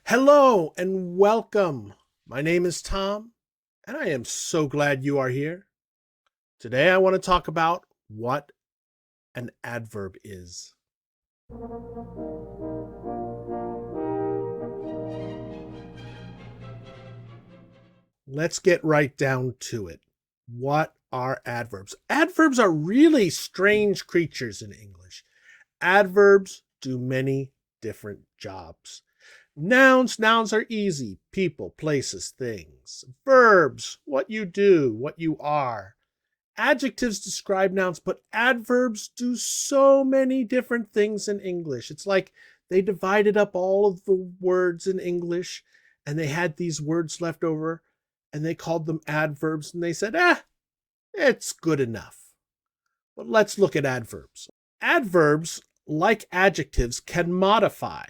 Hello and welcome. My name is Tom, and I am so glad you are here. Today I want to talk about what an adverb is. Let's get right down to it. What are adverbs? Adverbs are really strange creatures in English. Adverbs do many different jobs. Nouns are easy. People, places, things. Verbs, what you do, what you are. Adjectives describe nouns, but adverbs do so many different things in English. It's like they divided up all of the words in English and they had these words left over and they called them adverbs and they said, it's good enough. But let's look at adverbs. Adverbs, like adjectives, can modify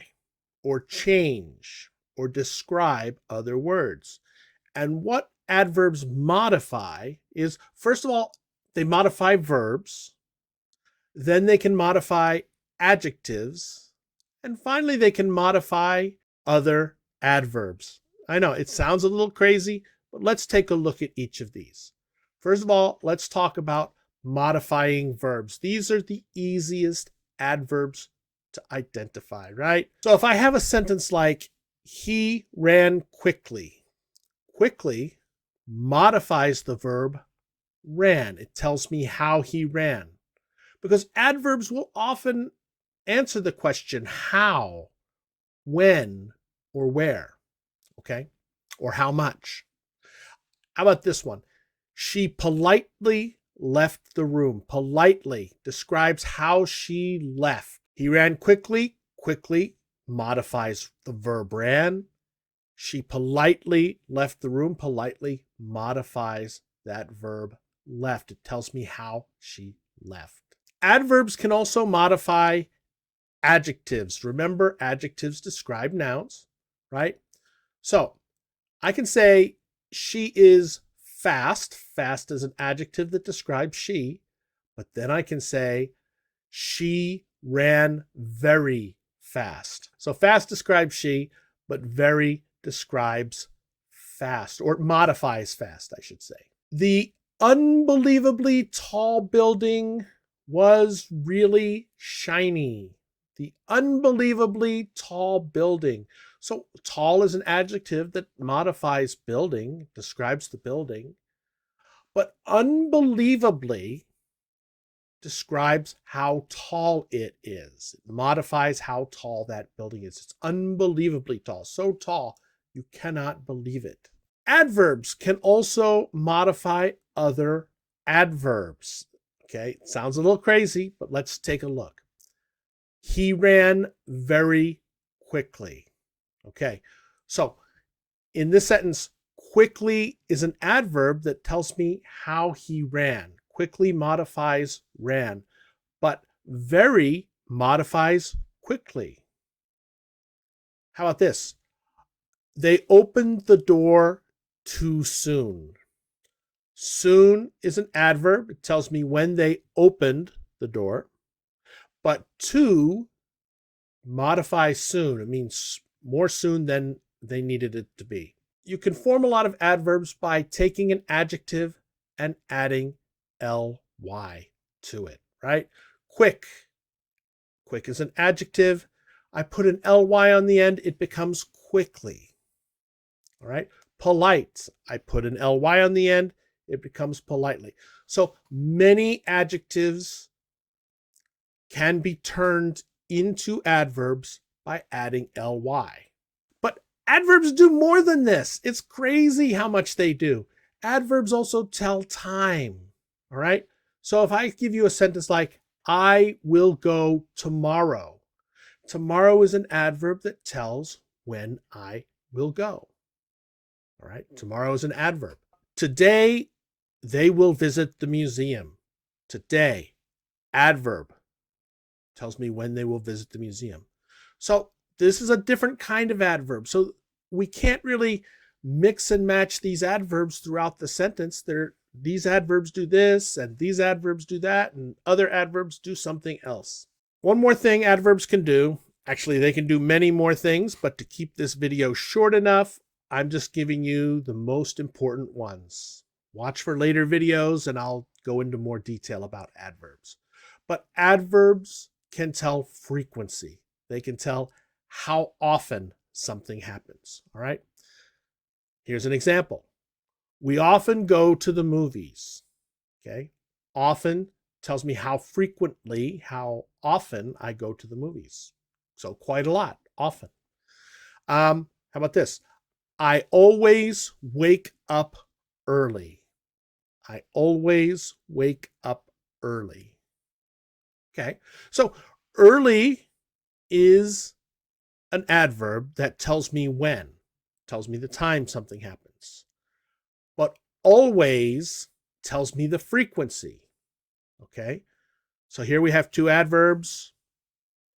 or change or describe other words. And what adverbs modify is, first of all, they modify verbs, then they can modify adjectives, and finally they can modify other adverbs. I know it sounds a little crazy, but let's take a look at each of these. First of all, let's talk about modifying verbs. These are the easiest adverbs to identify, right? So if I have a sentence like, he ran quickly, quickly modifies the verb ran. It tells me how he ran. Because adverbs will often answer the question how, when, or where, okay? Or how much. How about this one? She politely left the room. Politely describes how she left. He ran quickly. Quickly modifies the verb ran. She politely left the room. Politely modifies that verb left. It tells me how she left. Adverbs can also modify adjectives. Remember, adjectives describe nouns, right? So I can say she is fast. Fast is an adjective that describes she. But then I can say she ran very fast. So fast describes she, but very describes fast, or modifies fast, I should say. The unbelievably tall building was really shiny. The unbelievably tall building. So tall is an adjective that modifies building, describes the building. But unbelievably describes how tall it is. It modifies how tall that building is. It's unbelievably tall. So tall, you cannot believe it. Adverbs can also modify other adverbs. Okay, it sounds a little crazy, but let's take a look. He ran very quickly. Okay, so in this sentence, quickly is an adverb that tells me how he ran. Quickly modifies ran, but very modifies quickly. How about this? They opened the door too soon. Soon is an adverb. It tells me when they opened the door. But too modifies soon. It means more soon than they needed it to be. You can form a lot of adverbs by taking an adjective and adding ly to it, right? Quick. Quick is an adjective. I put an ly on the end, it becomes quickly. All right. Polite. I put an ly on the end, it becomes politely. So many adjectives can be turned into adverbs by adding ly. But adverbs do more than this. It's crazy how much they do. Adverbs also tell time. All right. So if I give you a sentence like, I will go tomorrow. Tomorrow is an adverb that tells when I will go. All right. Tomorrow is an adverb. Today, they will visit the museum. Today, adverb, tells me when they will visit the museum. So this is a different kind of adverb. So we can't really mix and match these adverbs throughout the sentence. These adverbs do this, and these adverbs do that, and other adverbs do something else. One more thing adverbs can do. Actually, they can do many more things, but to keep this video short enough, I'm just giving you the most important ones. Watch for later videos and I'll go into more detail about adverbs. But adverbs can tell frequency. They can tell how often something happens. All right. Here's an example. We often go to the movies. Okay. Often tells me how frequently, how often I go to the movies. So quite a lot, often. How about this? I always wake up early. I always wake up early. Okay. So early is an adverb that tells me when, tells me the time something happens. But always tells me the frequency. Okay. So here we have two adverbs,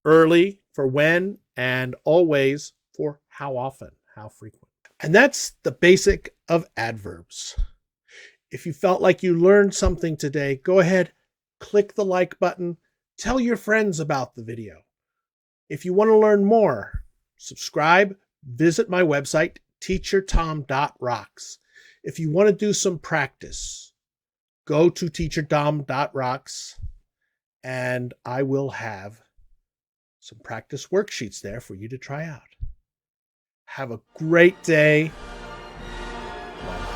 early for when and always for how often, how frequent. And that's the basic of adverbs. If you felt like you learned something today, go ahead, click the like button, tell your friends about the video. If you want to learn more, subscribe, visit my website, teachertom.rocks. If you want to do some practice, go to teachertom.rocks and I will have some practice worksheets there for you to try out. Have a great day. Bye.